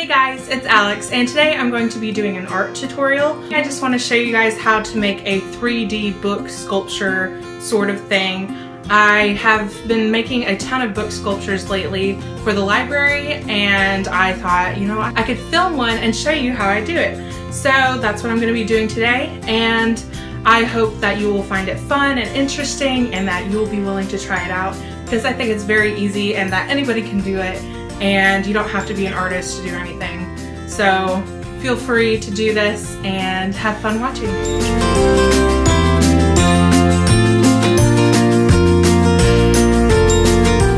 Hey guys, it's Alex, and today I'm going to be doing an art tutorial. I just want to show you guys how to make a 3D book sculpture sort of thing. I have been making a ton of book sculptures lately for the library, and I thought, you know what, I could film one and show you how I do it. So that's what I'm going to be doing today, and I hope that you will find it fun and interesting and that you will be willing to try it out, because I think it's very easy and that anybody can do it. And you don't have to be an artist to do anything. So feel free to do this and have fun watching.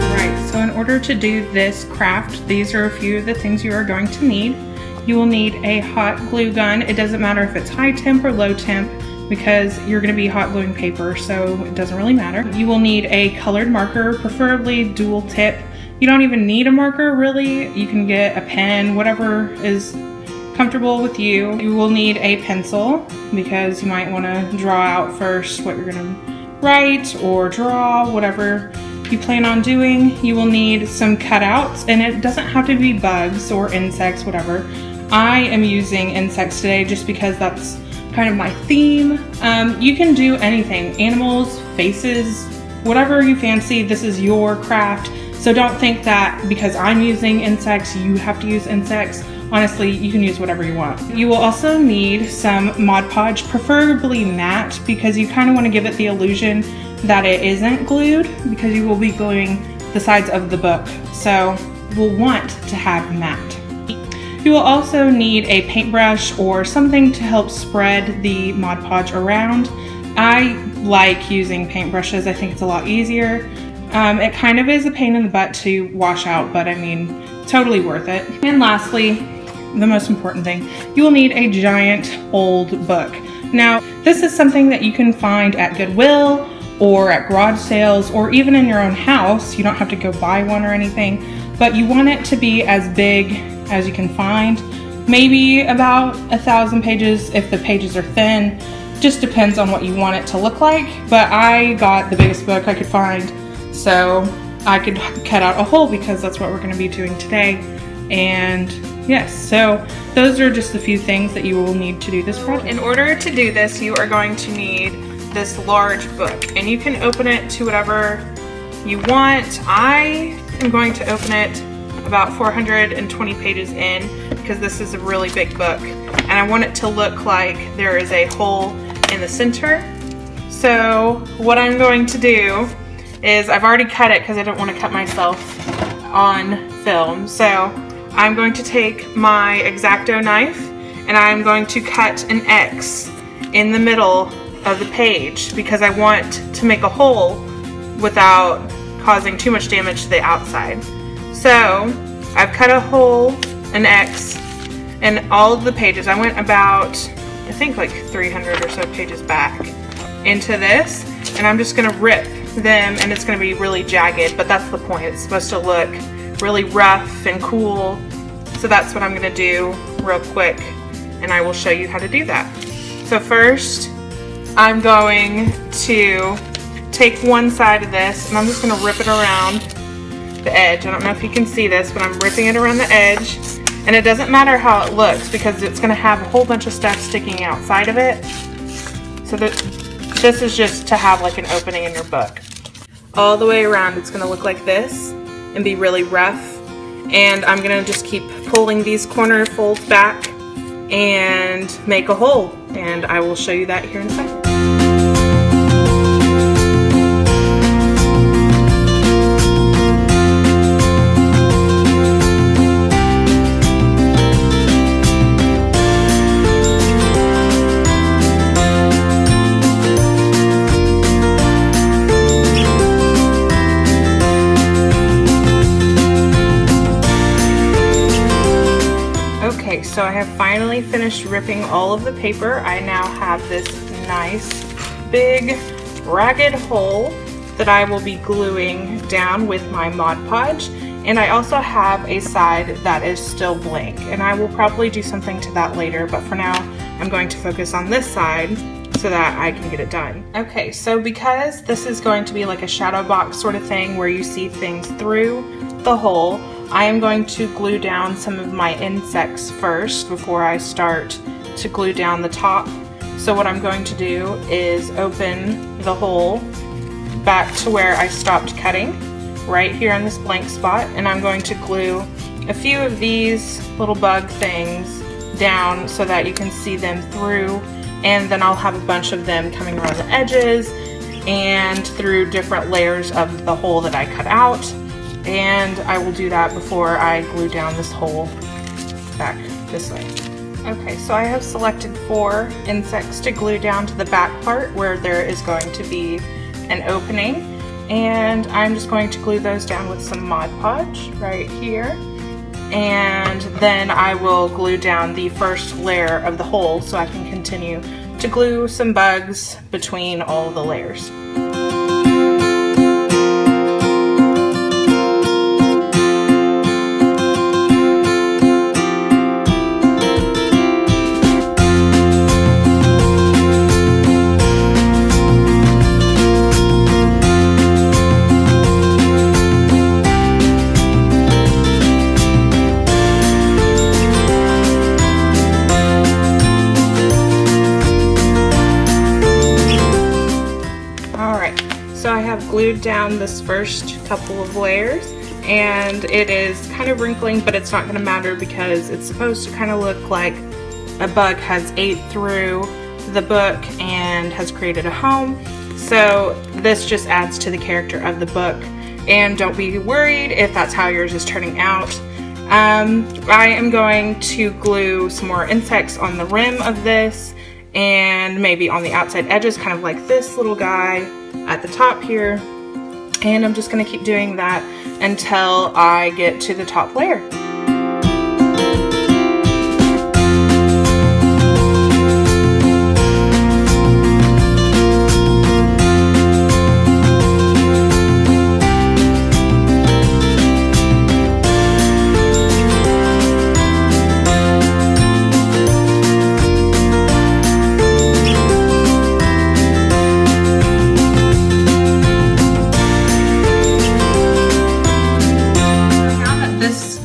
Alright, so in order to do this craft, these are a few of the things you are going to need. You will need a hot glue gun. It doesn't matter if it's high temp or low temp, because you're going to be hot gluing paper, so it doesn't really matter. You will need a colored marker, preferably dual tip. You don't even need a marker really. You can get a pen, whatever is comfortable with you. You will need a pencil because you might want to draw out first what you're going to write or draw, whatever you plan on doing. You will need some cutouts, and it doesn't have to be bugs or insects, whatever. I am using insects today just because that's kind of my theme. You can do anything, animals, faces, whatever you fancy. This is your craft. So don't think that because I'm using insects, you have to use insects. Honestly, you can use whatever you want. You will also need some Mod Podge, preferably matte, because you kind of want to give it the illusion that it isn't glued, because you will be gluing the sides of the book. So we'll want to have matte. You will also need a paintbrush or something to help spread the Mod Podge around. I like using paintbrushes. I think it's a lot easier. It kind of is a pain in the butt to wash out, but I mean, totally worth it. And lastly, the most important thing, you will need a giant old book. Now, this is something that you can find at Goodwill or at garage sales or even in your own house. You don't have to go buy one or anything, but you want it to be as big as you can find. Maybe about 1,000 pages if the pages are thin. Just depends on what you want it to look like, but I got the biggest book I could find, so I could cut out a hole because that's what we're going to be doing today. And yes, so those are just a few things that you will need to do this project. In order to do this, you are going to need this large book, and you can open it to whatever you want. I am going to open it about 420 pages in because this is a really big book, and I want it to look like there is a hole in the center. So what I'm going to do is, I've already cut it because I don't want to cut myself on film. So I'm going to take my X-Acto knife and I'm going to cut an X in the middle of the page because I want to make a hole without causing too much damage to the outside. So I've cut a hole, an X, in all of the pages. I went about, I think like 300 or so pages back into this, and I'm just going to rip them, and it's going to be really jagged, but that's the point. It's supposed to look really rough and cool. So that's what I'm going to do real quick, and I will show you how to do that. So first, I'm going to take one side of this, and I'm just going to rip it around the edge. I don't know if you can see this, but I'm ripping it around the edge, and it doesn't matter how it looks because it's going to have a whole bunch of stuff sticking outside of it. So this is just to have like an opening in your book. All the way around, it's going to look like this and be really rough, and I'm going to just keep pulling these corner folds back and make a hole, and I will show you that here in a second. Okay, so I have finally finished ripping all of the paper. I now have this nice big ragged hole that I will be gluing down with my Mod Podge, and I also have a side that is still blank, and I will probably do something to that later, but for now I'm going to focus on this side so that I can get it done. Okay, so because this is going to be like a shadow box sort of thing where you see things through the hole, I am going to glue down some of my insects first before I start to glue down the top. So what I'm going to do is open the hole back to where I stopped cutting, right here on this blank spot, and I'm going to glue a few of these little bug things down so that you can see them through, and then I'll have a bunch of them coming around the edges and through different layers of the hole that I cut out, and I will do that before I glue down this hole back this way. Okay, so I have selected 4 insects to glue down to the back part where there is going to be an opening, and I'm just going to glue those down with some Mod Podge right here, and then I will glue down the first layer of the hole so I can continue to glue some bugs between all the layers. So I have glued down this first couple of layers, and it is kind of wrinkling, but it's not going to matter because it's supposed to kind of look like a bug has ate through the book and has created a home. So this just adds to the character of the book, and don't be worried if that's how yours is turning out. I am going to glue some more insects on the rim of this and maybe on the outside edges, kind of like this little guy at the top here, and I'm just going to keep doing that until I get to the top layer.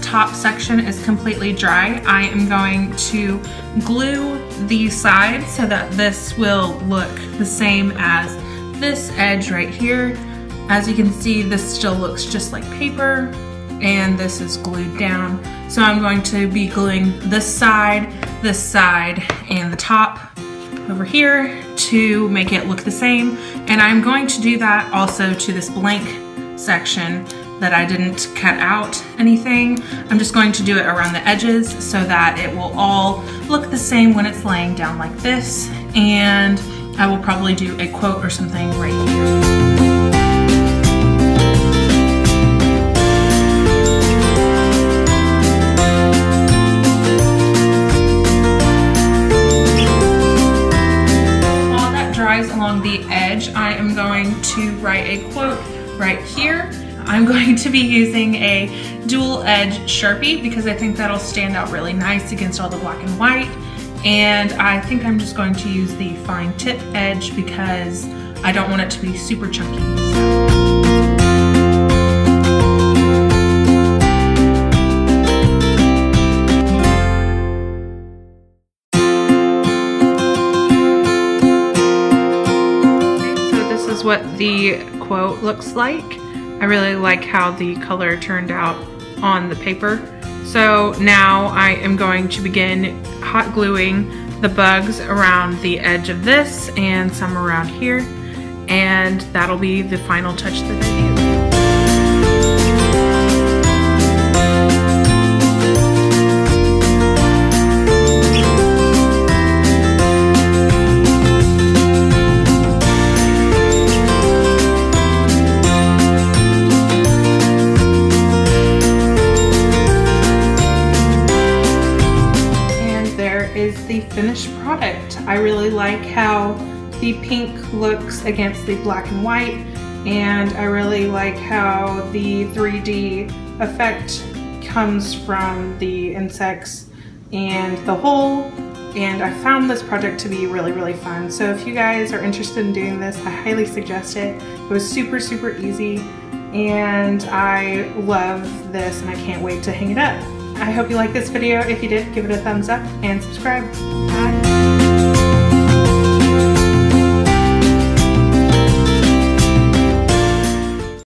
Top section is completely dry, I am going to glue the sides so that this will look the same as this edge right here. As you can see, this still looks just like paper, and this is glued down. So I'm going to be gluing this side, and the top over here to make it look the same. And I'm going to do that also to this blank section that I didn't cut out anything. I'm just going to do it around the edges so that it will all look the same when it's laying down like this, and I will probably do a quote or something right here. While that dries along the edge, I am going to write a quote right here. I'm going to be using a dual edge Sharpie because I think that'll stand out really nice against all the black and white. And I think I'm just going to use the fine tip edge because I don't want it to be super chunky. So this is what the quote looks like. I really like how the color turned out on the paper. So now I am going to begin hot gluing the bugs around the edge of this and some around here, and that'll be the final touch that I do. Is the finished product. I really like how the pink looks against the black and white, and I really like how the 3D effect comes from the insects and the hole, and I found this project to be really fun. So if you guys are interested in doing this, I highly suggest it. It was super easy, and I love this and I can't wait to hang it up. I hope you liked this video. If you did, give it a thumbs up and subscribe. Bye.